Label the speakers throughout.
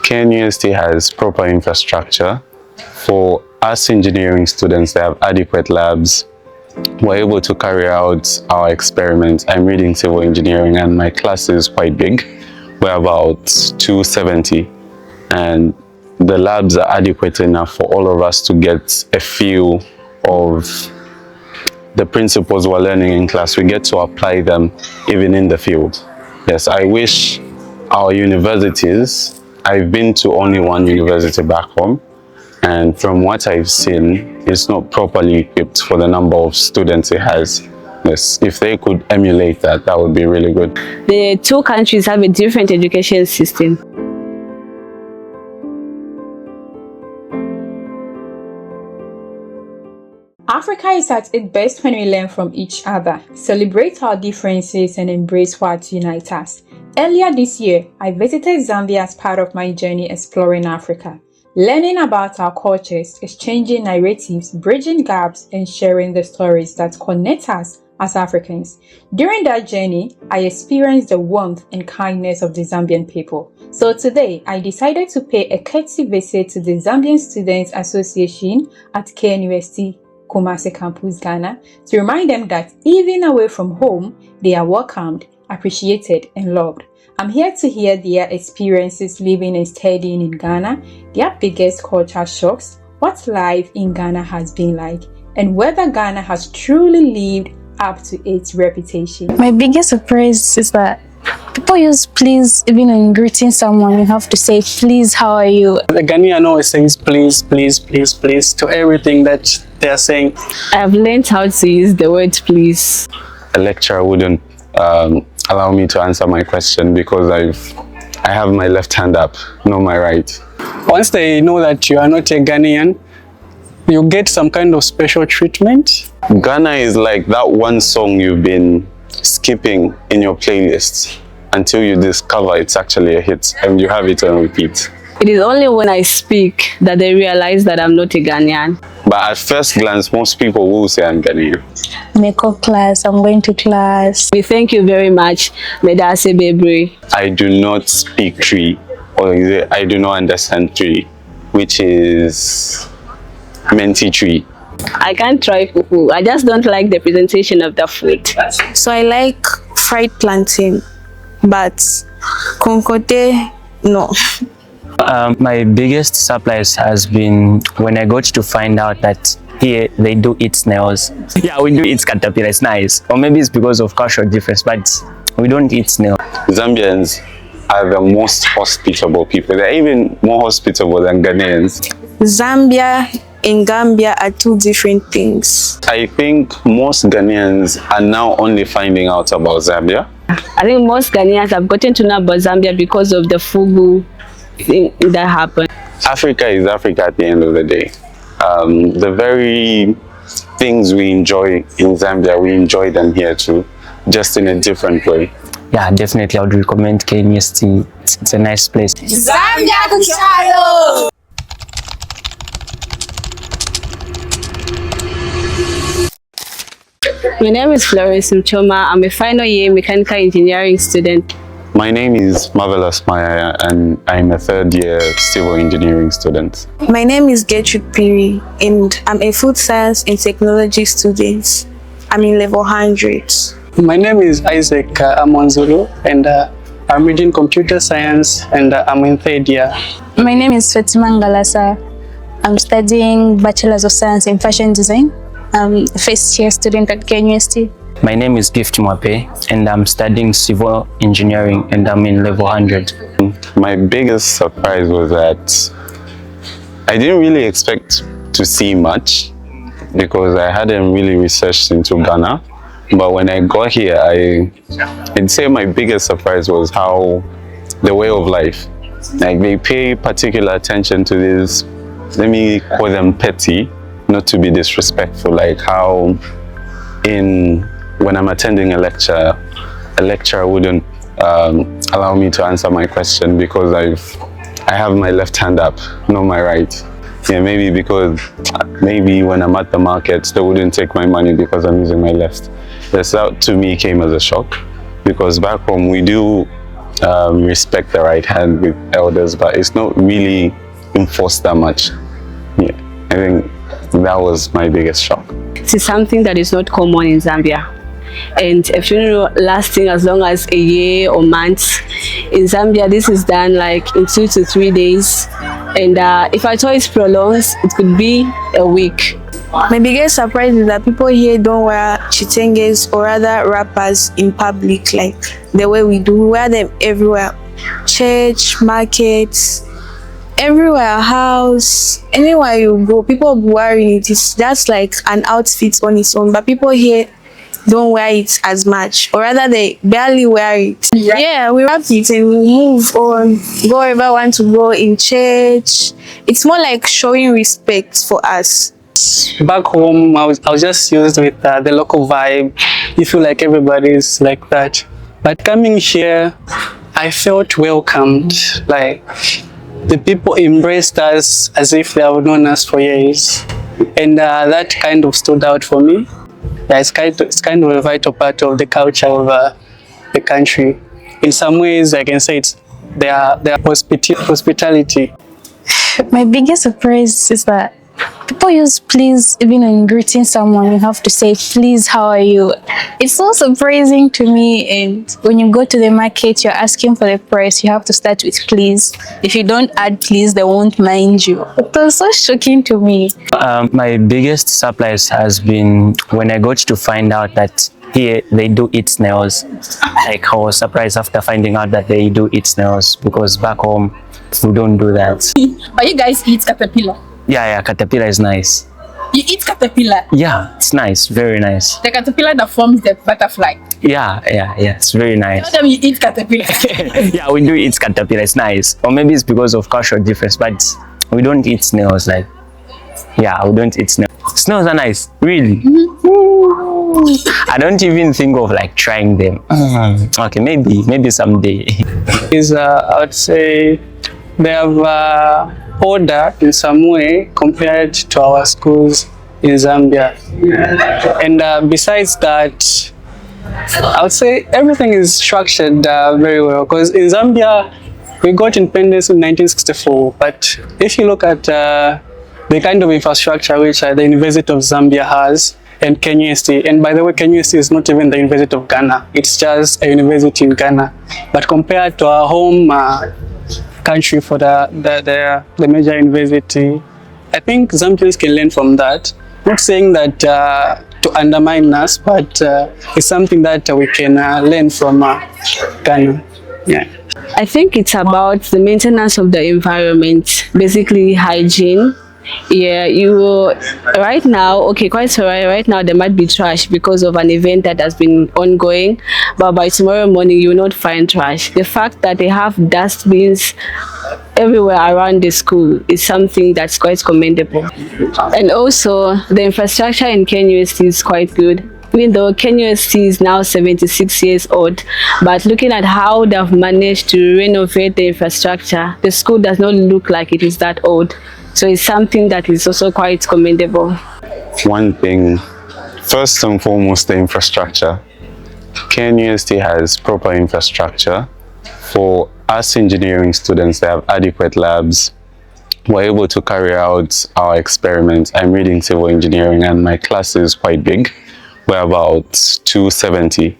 Speaker 1: KNUST has proper infrastructure. For us engineering students, they have adequate labs. We're able to carry out our experiments. I'm reading civil engineering and my class is quite big. We're about 270 and the labs are adequate enough for all of us to get a feel of the principles we're learning in class. We get to apply them even in the field. Yes, I wish our universities, I've been to only one university back home, and from what I've seen, it's not properly equipped for the number of students it has. Yes, if they could emulate that, that would be really good.
Speaker 2: The two countries have a different education system.
Speaker 3: Africa is at its best when we learn from each other, celebrate our differences, and embrace what unites us. Earlier this year, I visited Zambia as part of my journey exploring Africa, learning about our cultures, exchanging narratives, bridging gaps, and sharing the stories that connect us as Africans. During that journey, I experienced the warmth and kindness of the Zambian people. So today, I decided to pay a courtesy visit to the Zambian Students Association at KNUST Kumasi Campus, Ghana, to remind them that even away from home, they are welcomed, appreciated, and loved. I'm here to hear their experiences living and studying in Ghana, their biggest culture shocks, what life in Ghana has been like, and whether Ghana has truly lived up to its reputation.
Speaker 4: My biggest surprise is that people use please. Even in greeting someone, you have to say please, how are you?
Speaker 5: The Ghanaian always says please, please, please, please to everything that they are saying.
Speaker 2: I've learned how to use the word please.
Speaker 1: A lecturer wouldn't allow me to answer my question because I have my left hand up, not my right.
Speaker 5: Once they know that you are not a Ghanaian, you get some kind of special treatment.
Speaker 1: Ghana is like that one song you've been skipping in your playlist until you discover it's actually a hit and you have it on repeat.
Speaker 2: It is only when I speak that they realize that I'm not a Ghanaian.
Speaker 1: But at first glance, most people will say I'm Ghanaian.
Speaker 4: Make class, I'm going to class.
Speaker 2: We thank you very much, Medase Bebre.
Speaker 1: I do not speak Tree, or I do not understand Tree, which is Menti Tree.
Speaker 2: I can't try fufu. I just don't like the presentation of the food.
Speaker 6: So I like fried plantain, but konkote, no.
Speaker 7: My biggest surprise has been when I got to find out that here they do eat snails. Yeah, we do eat caterpillar, it's nice. Or maybe it's because of cultural difference, but we don't eat snail.
Speaker 1: Zambians are the most hospitable people. They're even more hospitable than Ghanaians.
Speaker 6: Zambia and Gambia are two different things.
Speaker 1: I think most Ghanaians are now only finding out about Zambia.
Speaker 2: I think most Ghanaians have gotten to know about Zambia because of the fugu thing that happened.
Speaker 1: Africa is Africa at the end of the day. The very things we enjoy in Zambia, we enjoy them here too, just in a different way.
Speaker 7: Yeah, definitely I would recommend KNUST. It's a nice place.
Speaker 6: Zambia Kuchalo!
Speaker 2: My name is Florence Mchoma. I'm a final year mechanical engineering student.
Speaker 1: My name is Marvelous Maya and I'm a third year civil engineering student.
Speaker 6: My name is Gertrude Piri and I'm a food science and technology student. I'm in level 100.
Speaker 5: My name is Isaac Amonzulu and I'm reading computer science and I'm in third year.
Speaker 4: My name is Fatima Ngalasa. I'm studying Bachelor's of Science in Fashion Design. I'm a first year student at KNUST.
Speaker 7: My name is Gift Mwape and I'm studying civil engineering and I'm in level 100.
Speaker 1: My biggest surprise was that I didn't really expect to see much because I hadn't really researched into Ghana. But when I got here, I'd say my biggest surprise was how the way of life. Like they pay particular attention to this, let me call them petty, not to be disrespectful, like how when I'm attending a lecturer wouldn't allow me to answer my question because I have my left hand up, not my right. Yeah, maybe because when I'm at the market, they wouldn't take my money because I'm using my left. Yes, that to me came as a shock because back home we do respect the right hand with elders, but it's not really enforced that much. Yeah, I think that was my biggest shock.
Speaker 2: It is something that is not common in Zambia. And a funeral lasting as long as a year or months, in Zambia this is done like in 2 to 3 days. And if at all it prolongs, it could be a week.
Speaker 6: My biggest surprise is that people here don't wear chitenges or other wrappers in public like the way we do. We wear them everywhere. Church, markets, everywhere, house, anywhere you go, people be wearing it. It's just like an outfit on its own. But people here don't wear it as much, or rather they barely wear it. Yeah, we wrap it and we move on, go wherever we want to go in church. It's more like showing respect for us.
Speaker 5: Back home, I was just used with the local vibe. You feel like everybody's like that. But coming here, I felt welcomed. Like the people embraced us as if they have known us for years, and that kind of stood out for me. Yeah, it's kind of a vital part of the culture of the country. In some ways, I can say it's their hospitality.
Speaker 4: My biggest surprise is that people use please. Even when greeting someone, you have to say please, how are you? It's so surprising to me. And when you go to the market, you're asking for the price, you have to start with please. If you don't add please, they won't mind you. It was so shocking to me.
Speaker 7: My biggest surprise has been when I got to find out that here they do eat snails. Like, I was surprised after finding out that they do eat snails, because back home we don't do that.
Speaker 8: But you guys eat caterpillar?
Speaker 7: Yeah, caterpillar is nice.
Speaker 8: You eat caterpillar?
Speaker 7: Yeah, it's nice, very nice.
Speaker 8: The caterpillar that forms the butterfly?
Speaker 7: Yeah, it's very nice.
Speaker 8: Tell them you eat caterpillar.
Speaker 7: Yeah, we do eat caterpillar, it's nice. Or maybe it's because of cultural difference, but we don't eat snails. Like, yeah, we don't eat snails. Snails are nice, really. I don't even think of like trying them. Okay, maybe someday.
Speaker 5: I would say they have order in some way compared to our schools in Zambia. And besides that, I would say everything is structured very well, because in Zambia we got independence in 1964, but if you look at the kind of infrastructure which the University of Zambia has, and KNUST, and by the way, KNUST is not even the University of Ghana, it's just a university in Ghana. But compared to our home country for the major university, I think Zambians can learn from that. Not saying that to undermine us, but it's something that we can learn from Ghana. Yeah.
Speaker 2: I think it's about the maintenance of the environment, basically hygiene. Yeah, right now, okay, quite so right now there might be trash because of an event that has been ongoing, but by tomorrow morning you will not find trash. The fact that they have dustbins everywhere around the school is something that's quite commendable. And also the infrastructure in KNUST is quite good. Even though KNUST is now 76 years old, but looking at how they've managed to renovate the infrastructure, the school does not look like it is that old. So it's something that is also quite commendable.
Speaker 1: One thing, first and foremost, the infrastructure. KNUST has proper infrastructure. For us engineering students, they have adequate labs. We're able to carry out our experiments. I'm reading civil engineering and my class is quite big. We're about 270,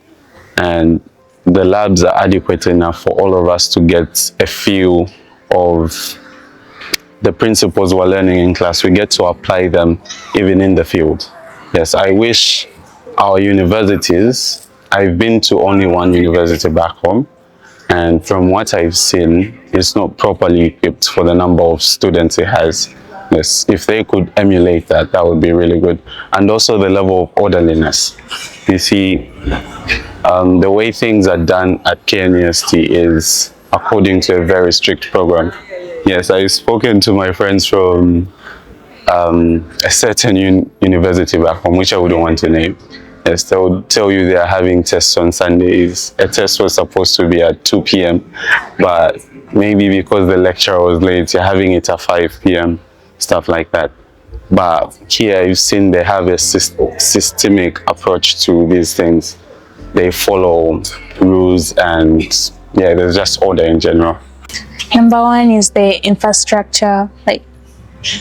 Speaker 1: and the labs are adequate enough for all of us to get a feel of the principles we're learning in class. We get to apply them even in the field. Yes, I wish our universities, I've been to only one university back home, and from what I've seen, it's not properly equipped for the number of students it has. Yes, if they could emulate that, that would be really good. And also the level of orderliness. You see, the way things are done at KNUST is according to a very strict program. Yes, I've spoken to my friends from a certain university back home, which I wouldn't want to name. Yes, they'll tell you they're having tests on Sundays. A test was supposed to be at 2 p.m, but maybe because the lecturer was late, you're having it at 5 p.m, stuff like that. But here I've seen they have a systemic approach to these things. They follow rules and yeah, there's just order in general.
Speaker 4: Number one is the infrastructure. Like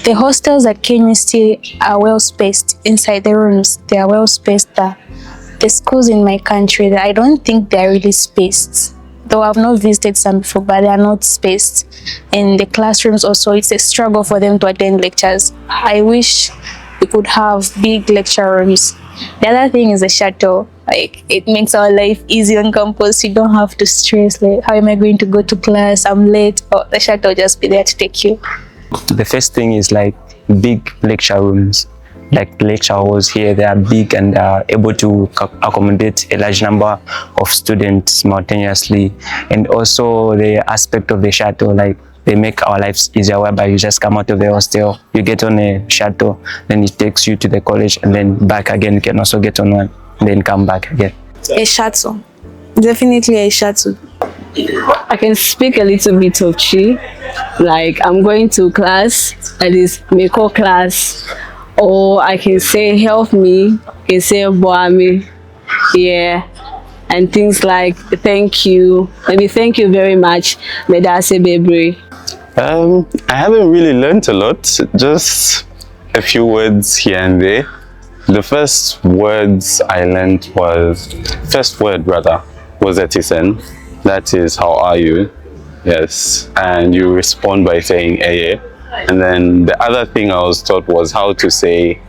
Speaker 4: the hostels at KNUST are well spaced inside the rooms. They are well spaced. The schools in my country, I don't think they are really spaced. Though I've not visited some before, but they are not spaced. In the classrooms also, it's a struggle for them to attend lectures. I wish we could have big lecture rooms. The other thing is the shuttle. Like it makes our life easy on campus. You don't have to stress like, how am I going to go to class? I'm late. Or the shuttle will just be there to take you.
Speaker 7: The first thing is like big lecture rooms. Like lecture halls here, they are big and are able to accommodate a large number of students simultaneously. And also the aspect of the shuttle, like they make our lives easier, whereby you just come out of the hostel, you get on a shuttle, then it takes you to the college, and then back again. You can also get on one, and then come back again.
Speaker 6: A shuttle. Definitely a shuttle.
Speaker 2: I can speak a little bit of Chi. Like I'm going to class, at least Meko class, or I can say help me, I can say boa me, yeah, and things like thank you, maybe thank you very much, medase bebre.
Speaker 1: I haven't really learned a lot, just a few words here and there. The first word was etisen. That is how are you, yes, and you respond by saying eye. And then the other thing I was taught was how to say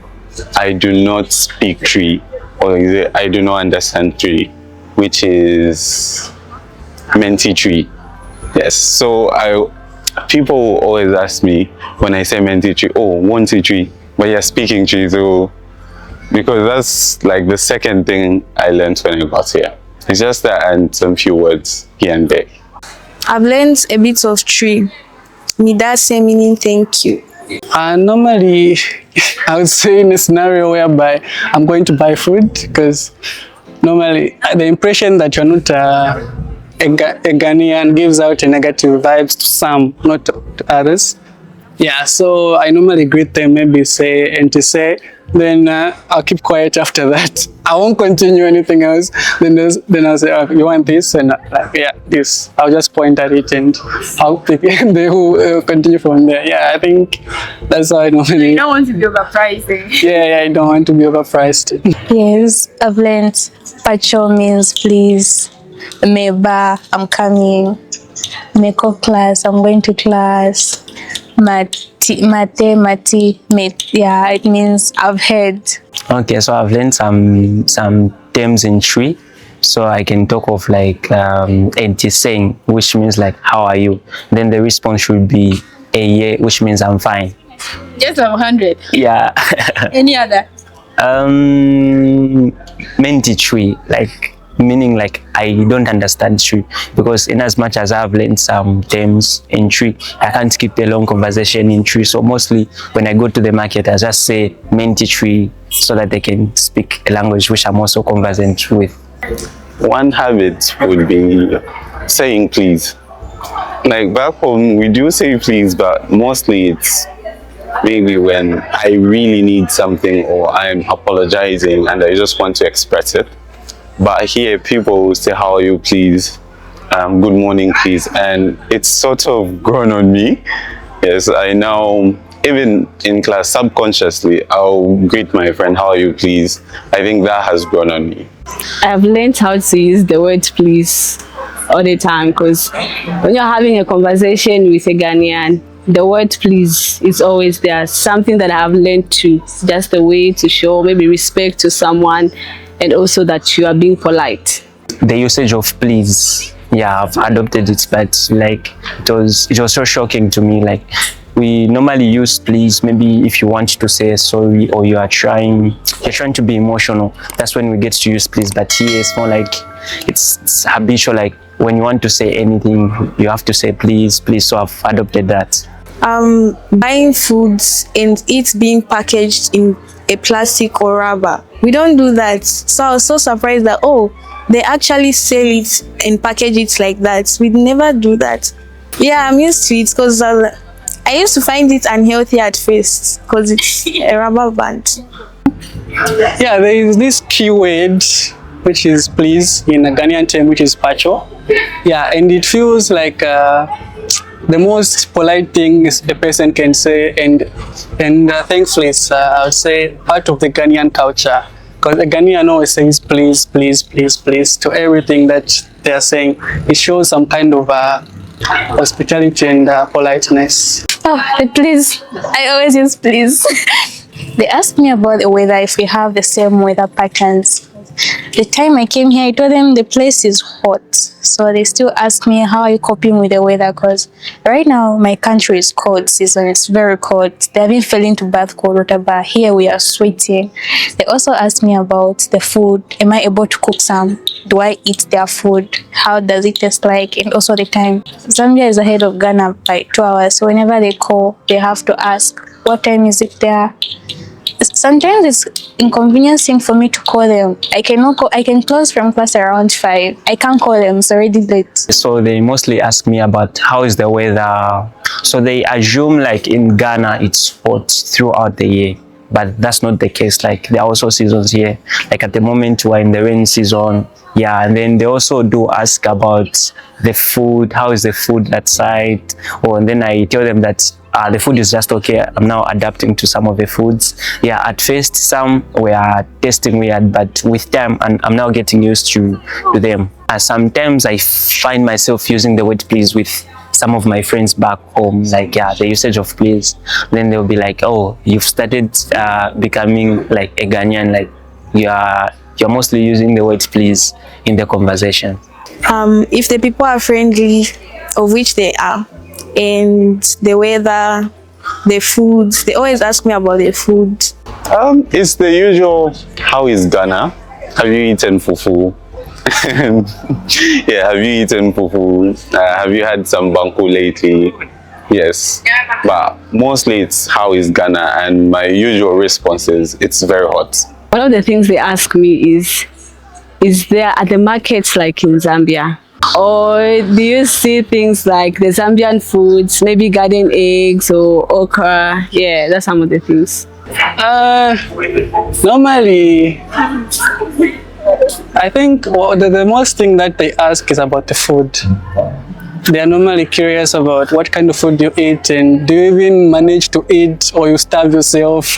Speaker 1: I do not speak tree, or I do not understand tree, which is menti tree. Yes, so people always ask me when I say menti tree, oh, wanti tree, but you're speaking tree, so because that's like the second thing I learned when I got here. It's just that and some few words here and there.
Speaker 6: I've learned a bit of tree. Midase meaning thank you.
Speaker 5: Normally, I would say in a scenario whereby I'm going to buy food, because normally the impression that you're not a Ghanaian gives out a negative vibes to some, not to others. Yeah, so I normally greet them, maybe say and to say, then I'll keep quiet after that. I won't continue anything else. Then I'll say, oh, you want this? And like, yeah, this. I'll just point at it and I'll pick and they will continue from there. Yeah, I think that's how I normally.
Speaker 8: You don't want to be overpriced.
Speaker 5: Yeah, I don't want to be overpriced.
Speaker 4: Yes, I've learned pacho means please, meba, I'm coming, meko class, I'm going to class, mati, yeah, it means I've heard.
Speaker 7: Okay, so I've learned some terms in tree. So I can talk of like saying, which means like how are you? Then the response should be a which means I'm fine.
Speaker 8: Just 100.
Speaker 7: Yeah.
Speaker 8: Any other?
Speaker 7: Menti tree, like meaning like I don't understand tree, because in as much as I've learned some terms in tree, I can't keep a long conversation in tree. So mostly when I go to the market, I just say menti tree so that they can speak a language which I'm also conversant with.
Speaker 1: One habit would be saying please. Like back home, we do say please, but mostly it's maybe when I really need something or I'm apologizing and I just want to express it. But here people will say how are you please, good morning please, and it's sort of grown on me. Yes, I now, even in class subconsciously, I'll greet my friend how are you please. I think that has grown on me.
Speaker 2: I've learned how to use the word please all the time, because when you're having a conversation with a Ghanaian, the word please is always there. Something that I've learned to, just a way to show maybe respect to someone, and also that you are being polite.
Speaker 7: The usage of please, yeah, I've adopted it, but like it was so shocking to me. Like we normally use please maybe if you want to say sorry or you're trying to be emotional. That's when we get to use please. But here it's more like it's habitual. Like when you want to say anything, you have to say please, please. So I've adopted that.
Speaker 6: Buying foods and it being packaged in a plastic or rubber, we don't do that. So I was so surprised that they actually sell it and package it like that. We never do that. Yeah, I'm used to it because I used to find it unhealthy at first because it's a rubber band.
Speaker 5: Yeah, there is this keyword which is please in a Ghanaian term, which is pacho. Yeah, and it feels like the most polite thing is the person can say, and thankfully it's I would say part of the Ghanaian culture, because the Ghanaian always says please, please, please, please to everything that they are saying. It shows some kind of hospitality and politeness.
Speaker 4: Oh, the please. I always use please. They asked me about the weather, if we have the same weather patterns. The time I came here, I told them the place is hot. So they still ask me, how are you coping with the weather? Because right now, my country is cold season. It's very cold. They haven't fallen into bath cold water, but here we are sweating. They also asked me about the food. Am I able to cook some? Do I eat their food? How does it taste like? And also the time. Zambia is ahead of Ghana by 2 hours. So whenever they call, they have to ask, what time is it there? Sometimes it's inconveniencing for me to call them. I can close from class around 5. I can't call them, it's already late.
Speaker 7: So they mostly ask me about how is the weather. So they assume like in Ghana it's hot throughout the year, but that's not the case. Like there are also seasons here. Like at the moment we're in the rain season. Yeah, and then they also do ask about the food. How is the food that side? And then I tell them that the food is just okay. I'm now adapting to some of the foods. Yeah, at first some were tasting weird, but with time I'm now getting used to them. Sometimes I find myself using the word please with some of my friends back home, like the usage of please. Then they'll be like, oh, you've started becoming like a Ghanaian, like you're mostly using the word please in the conversation.
Speaker 6: If the people are friendly, of which they are, and the weather, the food, they always ask me about the food.
Speaker 1: It's the usual, how is Ghana? Have you eaten fufu? Yeah, have you eaten fufu? Have you had some banku lately? Yes, but mostly it's how is Ghana, and my usual response is it's very hot.
Speaker 2: One of the things they ask me is there at the markets like in Zambia? Or do you see things like the Zambian foods, maybe garden eggs or okra? Yeah, that's some of the things.
Speaker 5: Normally, I think the most thing that they ask is about the food. They are normally curious about what kind of food you eat, and do you even manage to eat, or you starve yourself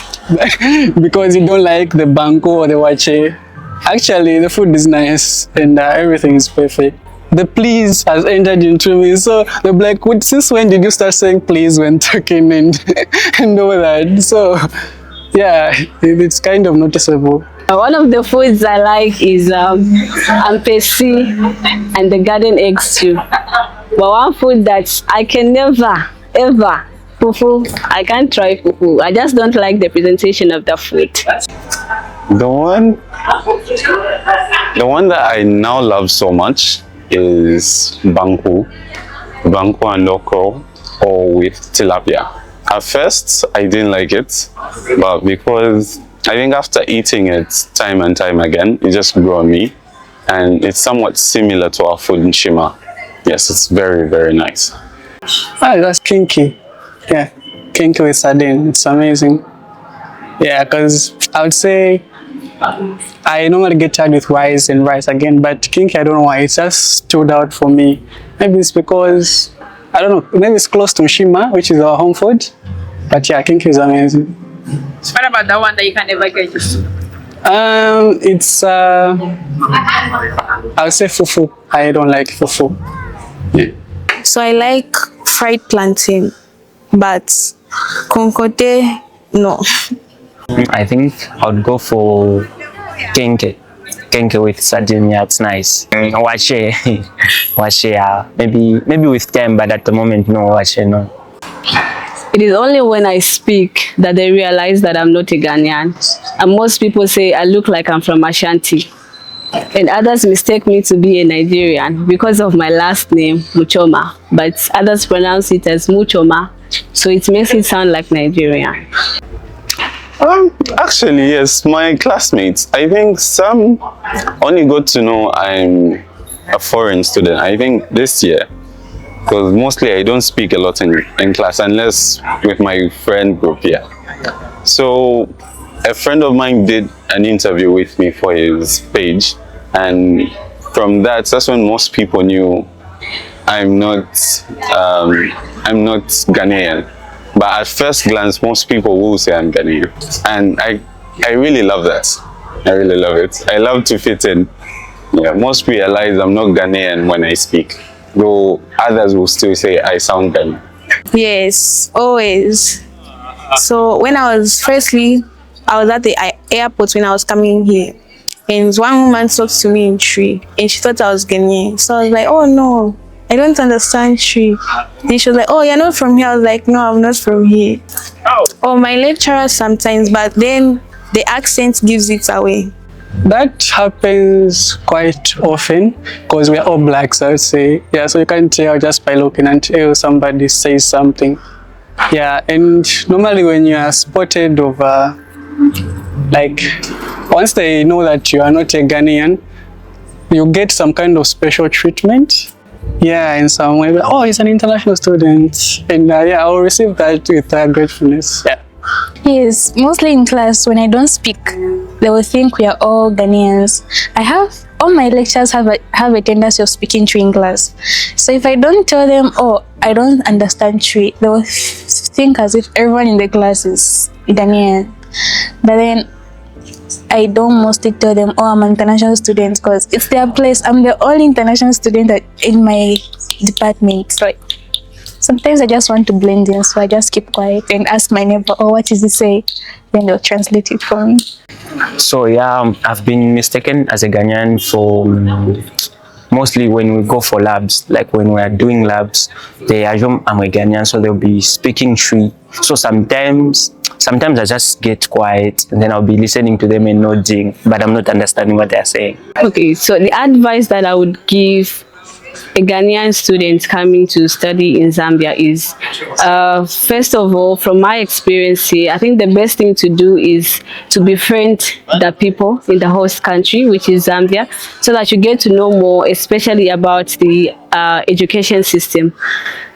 Speaker 5: because you don't like the banku or the wache. Actually, the food is nice and everything is perfect. The please has entered into me, so they're like, since when did you start saying please when talking and and all that? So yeah, it's kind of noticeable.
Speaker 2: One of the foods I like is ampesi and the garden eggs too. But one food that I can never ever, fufu, I can't try fufu. I just don't like the presentation of the food.
Speaker 1: The one that I now love so much is banku and okra, or with tilapia. At first I didn't like it, but because I think after eating it time and time again, it just grew on me, and it's somewhat similar to our food in Shima. Yes, it's very, very nice.
Speaker 5: That's kinky. Yeah, kinky with sardine. It's amazing. Yeah, because I would say I normally get tired with rice and rice again, but kinky, I don't know why, it just stood out for me. Maybe it's because, I don't know, maybe it's close to Shima, which is our home food. But yeah, kinky is amazing.
Speaker 8: What about that one that you can never get used to?
Speaker 5: It's I would say fufu. I don't like fufu. Yeah.
Speaker 6: So I like fried plantain, but konkote, no.
Speaker 7: I think I would go for kenke. Kenke with sardine, yeah, it's nice. Wache, wache, yeah. Maybe with time, but at the moment, no, wache, no.
Speaker 2: It is only when I speak that they realize that I'm not a Ghanaian. And most people say I look like I'm from Ashanti. And others mistake me to be a Nigerian because of my last name, Muchoma. But others pronounce it as Muchoma. So it makes it sound like Nigerian.
Speaker 1: Actually, yes, my classmates, I think some only got to know I'm a foreign student, I think this year. Because mostly I don't speak a lot in class unless with my friend group here. So a friend of mine did an interview with me for his page, and from that's when most people knew I'm not Ghanaian. But at first glance, most people will say I'm Ghanaian, and I really love that. I really love it. I love to fit in. Yeah, most realize I'm not Ghanaian when I speak, though others will still say I sound Ghanaian.
Speaker 6: Yes, always. So when I was at the airport when I was coming here, and one woman talked to me in Tree, and she thought I was Ghanaian. So I was like, oh no, I don't understand Tree. And she was like, oh, you're not from here. I was like, no, I'm not from here. Or my lecturer sometimes, but then the accent gives it away.
Speaker 5: That happens quite often because we are all blacks, I would say. Yeah, so you can tell just by looking until somebody says something. Yeah, and normally when you are spotted over, like, once they know that you are not a Ghanaian, you get some kind of special treatment. Yeah, in some way. But, oh, he's an international student. And yeah, I'll receive that with gratefulness. Yeah.
Speaker 4: Yes, mostly in class, when I don't speak, they will think we are all Ghanaians. All my lecturers have a tendency of speaking Tree in class. So if I don't tell them, oh, I don't understand Tree, they will think as if everyone in the class is Ghanaian. But then I don't mostly tell them, oh, I'm an international student, because it's their place. I'm the only international student in my department. So sometimes I just want to blend in, so I just keep quiet and ask my neighbor, oh, what does he say? Then they'll translate it for me.
Speaker 7: So yeah, I've been mistaken as a Ghanaian for mostly when we go for labs. Like when we are doing labs, they assume I'm a Ghanaian, so they'll be speaking Tree. So sometimes I just get quiet and then I'll be listening to them and nodding, but I'm not understanding what they're saying.
Speaker 2: Okay, so the advice that I would give a Ghanaian student coming to study in Zambia is, first of all, from my experience here, I think the best thing to do is to befriend the people in the host country, which is Zambia, so that you get to know more, especially about the education system.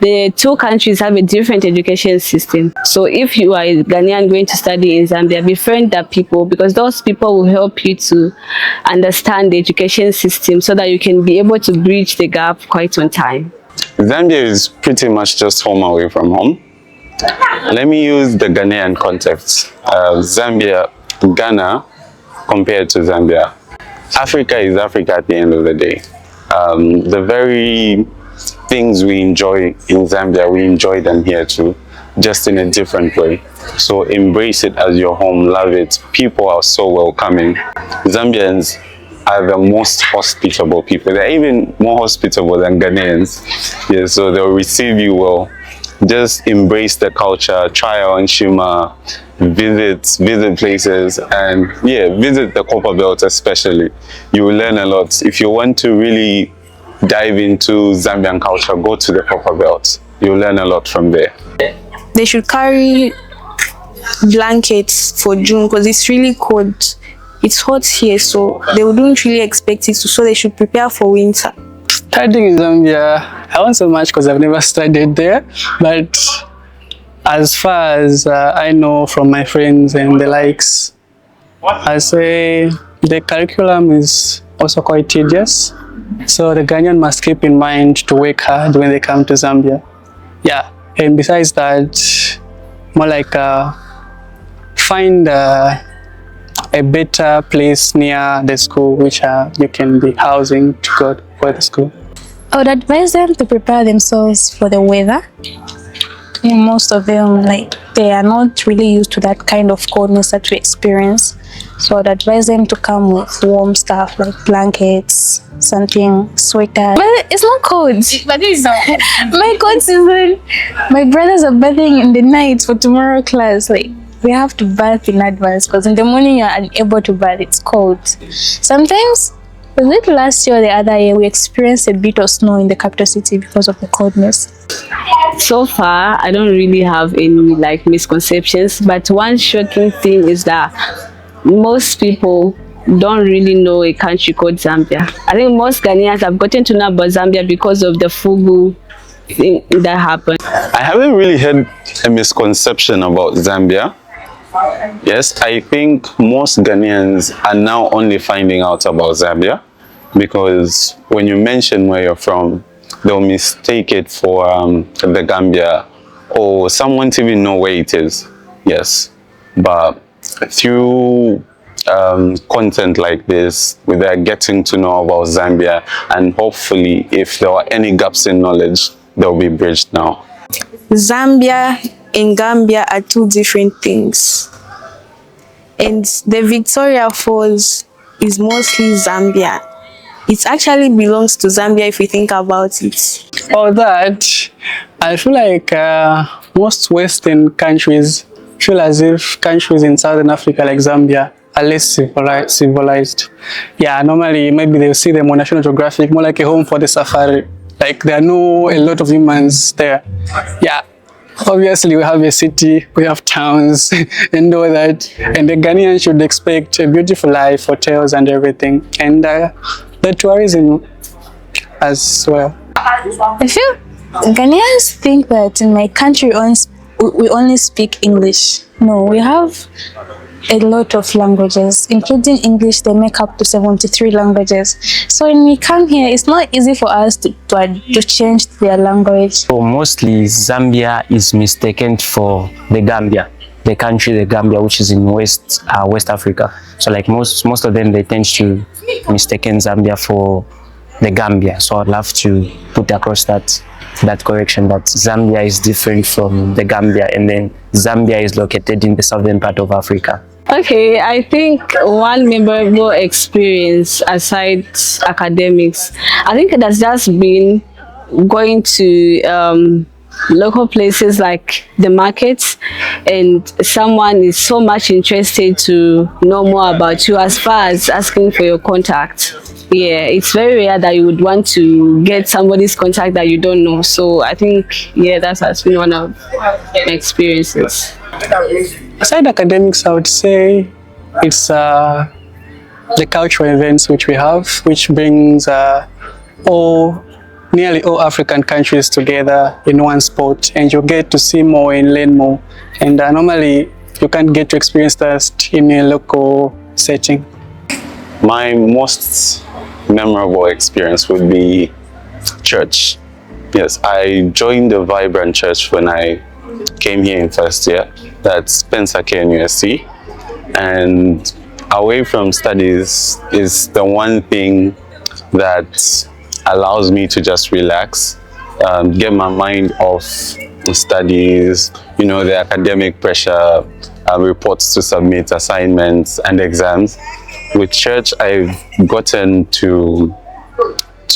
Speaker 2: The two countries have a different education system. So if you are a Ghanaian going to study in Zambia, befriend the people, because those people will help you to understand the education system so that you can be able to bridge the gap quite on time.
Speaker 1: Zambia is pretty much just home away from home. Let me use the Ghanaian context. Ghana compared to Zambia. Africa is Africa at the end of the day. The very things we enjoy in Zambia, we enjoy them here too, just in a different way. So embrace it as your home, love it. People are so welcoming. Zambians are the most hospitable people. They're even more hospitable than Ghanaians. Yeah, so they'll receive you well. Just embrace the culture, try our Nshima, visit places, and yeah, visit the Copper Belt especially. You will learn a lot. If you want to really dive into Zambian culture, go to the Copper Belt. You'll learn a lot from there.
Speaker 6: They should carry blankets for June because it's really cold. It's hot here, so they wouldn't really expect it to, so they should prepare for winter.
Speaker 5: Studying in Zambia, I won't so much because I've never studied there, but as far as I know from my friends and the likes, I say the curriculum is also quite tedious, so the Ghanaian must keep in mind to work hard when they come to Zambia. Yeah, and besides that, more like find a better place near the school which you can be housing to go for the school.
Speaker 4: I would advise them to prepare themselves for the weather. Most of them, they are not really used to that kind of coldness that we experience. So I'd advise them to come with warm stuff like blankets, something, sweater. But it's not cold.
Speaker 8: But it's not.
Speaker 4: My cold season. My brothers are bathing in the night for tomorrow class. We have to bath in advance because in the morning you're unable to bath. It's cold. Sometimes, was it last year or the other year, we experienced a bit of snow in the capital city because of the coldness.
Speaker 2: So far, I don't really have any misconceptions, but one shocking thing is that most people don't really know a country called Zambia. I think most Ghanaians have gotten to know about Zambia because of the fugu thing that happened.
Speaker 1: I haven't really heard a misconception about Zambia. Yes, I think most Ghanaians are now only finding out about Zambia. because when you mention where you're from, they'll mistake it for the Gambia, or some won't even know where it is. Yes, but through content like this, they're getting to know about Zambia, and hopefully if there are any gaps in knowledge, they'll be bridged now.
Speaker 6: Zambia and Gambia are two different things. And the Victoria Falls is mostly Zambia. It actually belongs to Zambia if you think about it.
Speaker 5: For that, I feel like most Western countries feel as if countries in Southern Africa like Zambia are less civilized. Yeah, normally maybe they'll see them on National Geographic, more like a home for the safari. Like there are a lot of humans there. Yeah, obviously we have a city, we have towns and all that. And the Ghanaians should expect a beautiful life, hotels and everything. And the tourism as well.
Speaker 4: I feel Ghanaians think that in my country we only speak English. No, we have a lot of languages, including English. They make up to 73 languages. So when we come here, it's not easy for us to change their language.
Speaker 7: So mostly Zambia is mistaken for the Gambia, the country, the Gambia, which is in West Africa. So like most of them, they tend to mistaken Zambia for the Gambia. So I'd love to put across that correction, that Zambia is different from the Gambia, and then Zambia is located in the southern part of Africa.
Speaker 2: Okay, I think one memorable experience aside academics, I think it has just been going to local places like the markets, and someone is so much interested to know more about you as far as asking for your contact. Yeah, it's very rare that you would want to get somebody's contact that you don't know. So I think, yeah, that has been one of my experiences.
Speaker 5: Aside academics, I would say it's the cultural events which we have, which brings nearly all African countries together in one spot, and you get to see more and learn more. And normally you can't get to experience that in a local setting.
Speaker 1: My most memorable experience would be church. Yes, I joined the Vibrant Church when I came here in first year. That's Spencer KNUST. And away from studies is the one thing that allows me to just relax, get my mind off studies, the academic pressure, reports to submit, assignments and exams. With church, I've gotten to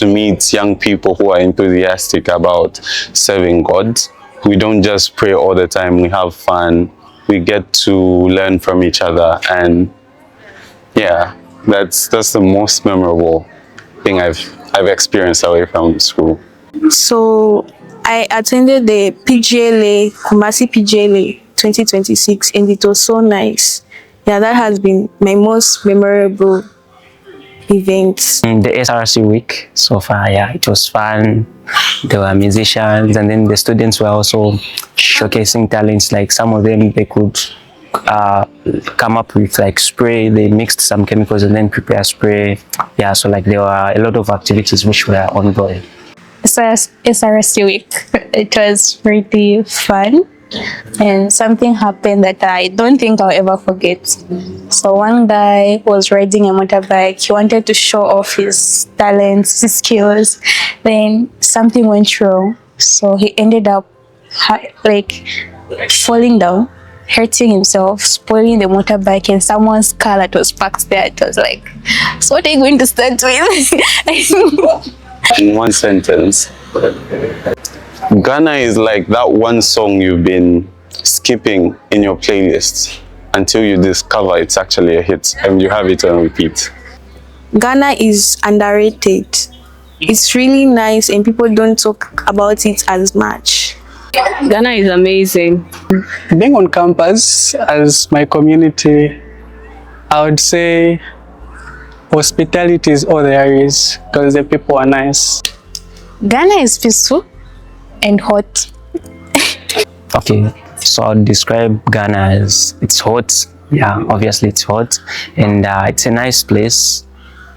Speaker 1: meet young people who are enthusiastic about serving God. We don't just pray all the time, we have fun, we get to learn from each other, and yeah, that's the most memorable thing I've experienced away from school.
Speaker 6: So I attended the PGLA, Kumasi PGLA 2026, and it was so nice. Yeah, that has been my most memorable event.
Speaker 7: In the SRC week so far, yeah, it was fun. There were musicians, and then the students were also showcasing talents. Like some of them, they could come up with like spray. They mixed some chemicals and then prepare spray. Yeah, so like there were a lot of activities which were ongoing.
Speaker 4: SRC week, it was pretty fun, and something happened that I don't think I'll ever forget. So one guy was riding a motorbike. He wanted to show off his talents, his skills. Then something went wrong, so he ended up falling down, hurting himself, spoiling the motorbike and someone's car that was parked there. It was like, so what are you going to start with?
Speaker 1: In one sentence, Ghana is like that one song you've been skipping in your playlist until you discover it's actually a hit and you have it on repeat.
Speaker 6: Ghana is underrated. It's really nice and people don't talk about it as much.
Speaker 2: Ghana is amazing.
Speaker 5: Being on campus as my community, I would say hospitality is all there is, because the people are nice.
Speaker 4: Ghana is peaceful and hot.
Speaker 7: Okay, so I'll describe Ghana as it's hot. Yeah, obviously it's hot, and it's a nice place.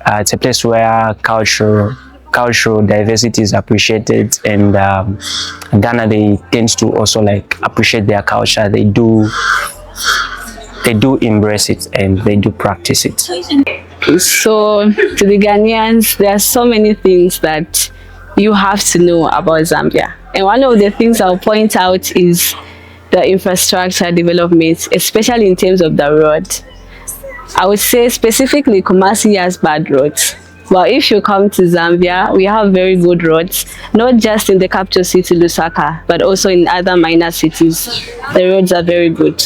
Speaker 7: it's a place where cultural diversity is appreciated, and Ghana, they tend to also like appreciate their culture. They do embrace it and they do practice it.
Speaker 2: So to the Ghanaians, there are so many things that you have to know about Zambia. And one of the things I'll point out is the infrastructure development, especially in terms of the road. I would say specifically Kumasi has bad roads. But if you come to Zambia, we have very good roads, not just in the capital city, Lusaka, but also in other minor cities. The roads are very good.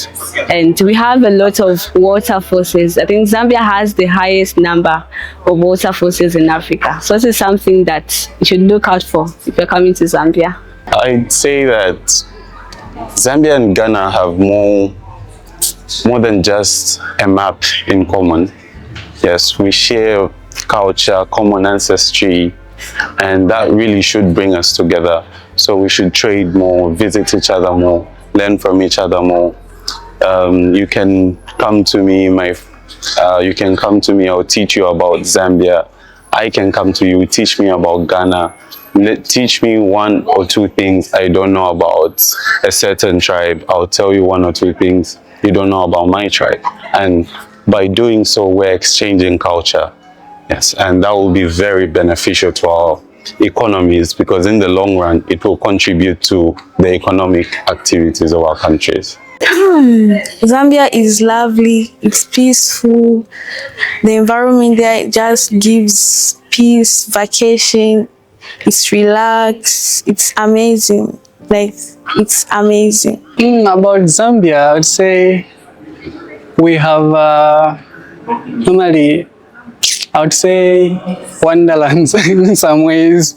Speaker 2: And we have a lot of water forces. I think Zambia has the highest number of water forces in Africa. So this is something that you should look out for if you're coming to Zambia.
Speaker 1: I'd say that Zambia and Ghana have more than just a map in common. Yes, we share culture, common ancestry, and that really should bring us together. So we should trade more, visit each other more, learn from each other more. You can come to me, I'll teach you about Zambia. I can come to you, teach me about Ghana. Teach me one or two things I don't know about a certain tribe. I'll tell you one or two things you don't know about my tribe. And by doing so, we're exchanging culture. Yes, and that will be very beneficial to our economies, because in the long run, it will contribute to the economic activities of our countries.
Speaker 6: Zambia is lovely, it's peaceful. The environment there just gives peace, vacation, it's relaxed, it's amazing. Like, it's amazing.
Speaker 5: About Zambia, I would say we have normally, I would say, wonderlands in some ways.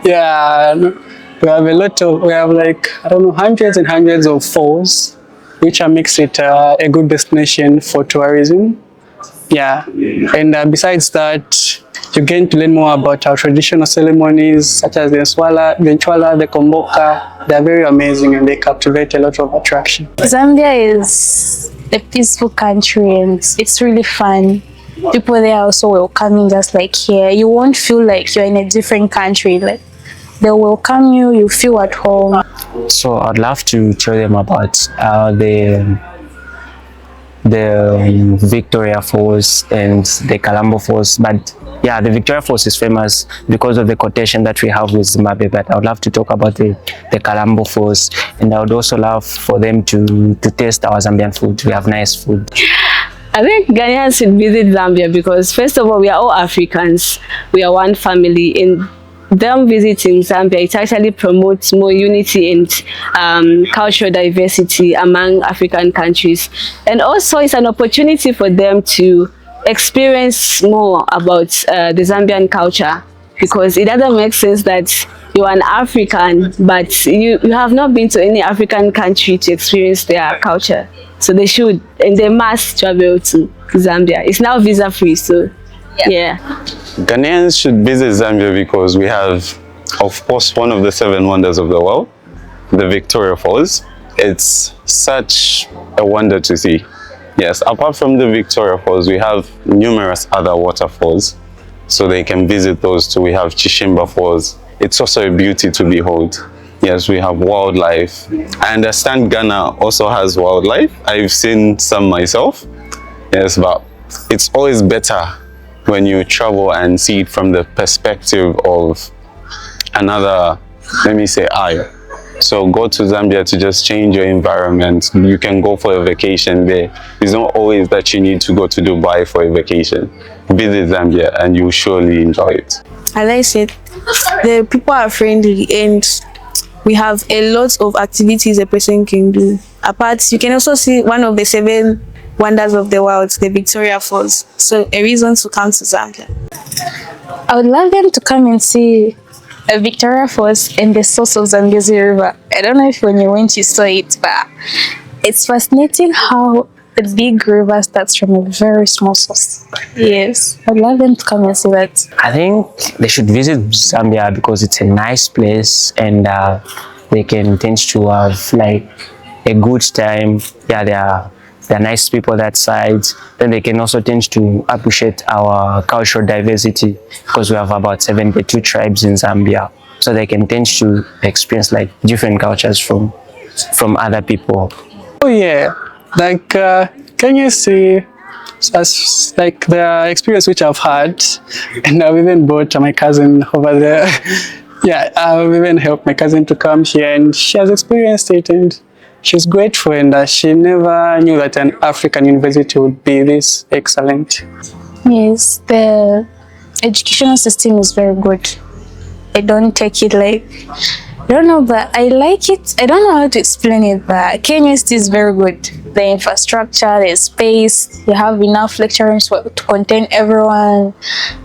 Speaker 5: Yeah, we have like, I don't know, hundreds and hundreds of falls, which makes it a good destination for tourism. Yeah, and besides that, you get to learn more about our traditional ceremonies, such as the Nswala, the Nchwala, the Komboka. They're very amazing and they captivate a lot of attraction.
Speaker 4: Zambia is a peaceful country and it's really fun. People there are also welcoming, just like here. You won't feel like you're in a different country. Like, they welcome you, you feel at home.
Speaker 7: So I'd love to tell them about the Victoria Falls and the Kalambo Falls. But yeah, the Victoria Falls is famous because of the quotation that we have with Zimbabwe. But I would love to talk about the Kalambo Falls, and I would also love for them to taste our Zambian food. We have nice food.
Speaker 2: I think Ghanaians should visit Zambia because, first of all, we are all Africans. We are one family. And them visiting Zambia, it actually promotes more unity and cultural diversity among African countries. And also, it's an opportunity for them to experience more about the Zambian culture, because it doesn't make sense that you're an African, but you have not been to any African country to experience their culture. So they should, and they must travel to Zambia. It's now visa free, so yeah.
Speaker 1: Ghanaians should visit Zambia because we have, of course, one of the 7 wonders of the world, the Victoria Falls. It's such a wonder to see. Yes, apart from the Victoria Falls, we have numerous other waterfalls, so they can visit those too. We have Chishimba Falls. It's also a beauty to behold. Yes, we have wildlife. I understand Ghana also has wildlife. I've seen some myself. Yes, but it's always better when you travel and see it from the perspective of another, let me say, eye. So go to Zambia to just change your environment. You can go for a vacation there. It's not always that you need to go to Dubai for a vacation. Visit Zambia and you'll surely enjoy it.
Speaker 6: As I said, the people are friendly and we have a lot of activities a person can do. Apart, you can also see one of the 7 wonders of the world, the Victoria Falls. So a reason to come to Zambia.
Speaker 4: I would love them to come and see a Victoria Falls and the source of Zambezi River. I don't know if when you went you saw it, but it's fascinating how the big river starts from a very small source. Yes, I'd love them to come and see that.
Speaker 7: I think they should visit Zambia because it's a nice place, and they can tend to have like a good time. Yeah, there are they're nice people that side. Then they can also tend to appreciate our cultural diversity because we have about 72 tribes in Zambia. So they can tend to experience like different cultures from other people.
Speaker 5: Oh yeah, like can you see as like the experience which I've had, and I've even brought my cousin over there. Yeah, I've even helped my cousin to come here, and she has experienced it, and she's grateful, and she never knew that an African university would be this excellent.
Speaker 4: Yes, the educational system is very good. I don't take it like, I don't know, but I like it. I don't know how to explain it, but KNUST is very good. The infrastructure, the space, you have enough lecturers to contain everyone.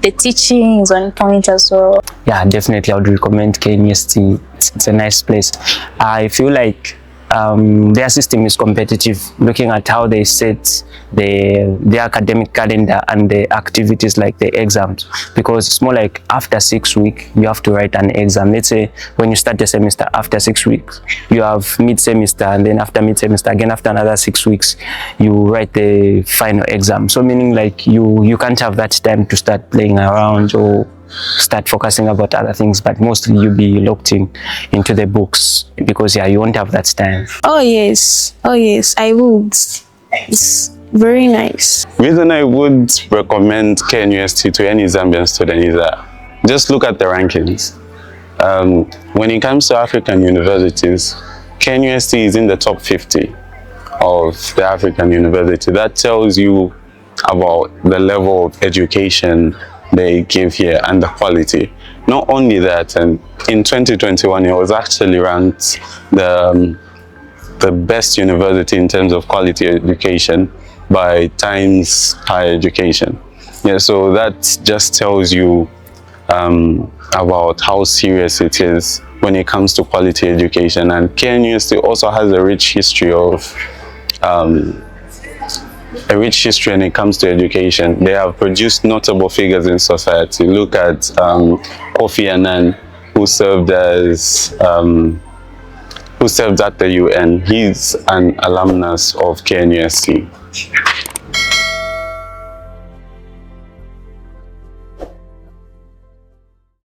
Speaker 4: The teaching is on point as well.
Speaker 7: Yeah, definitely I would recommend KNUST. It's a nice place. I feel like their system is competitive, looking at how they set the academic calendar and the activities like the exams, because it's more like after 6 weeks you have to write an exam. Let's say when you start the semester, after 6 weeks you have mid-semester, and then after mid-semester again, after another 6 weeks you write the final exam. So meaning like you can't have that time to start playing around or start focusing about other things, but mostly you'll be locked into the books, because yeah, you won't have that time.
Speaker 6: Oh yes, I would. It's very nice.
Speaker 1: Reason I would recommend KNUST to any Zambian student is that just look at the rankings. When it comes to African universities, KNUST is in the top 50 of the African university. That tells you about the level of education they give here and the quality. Not only that, and in 2021 it was actually ranked the best university in terms of quality education by Times Higher Education. Yeah, so that just tells you about how serious it is when it comes to quality education. And KNUST also has a rich history when it comes to education. They have produced notable figures in society. Look at Kofi Annan, who served at the UN. He's an alumnus of KNUST.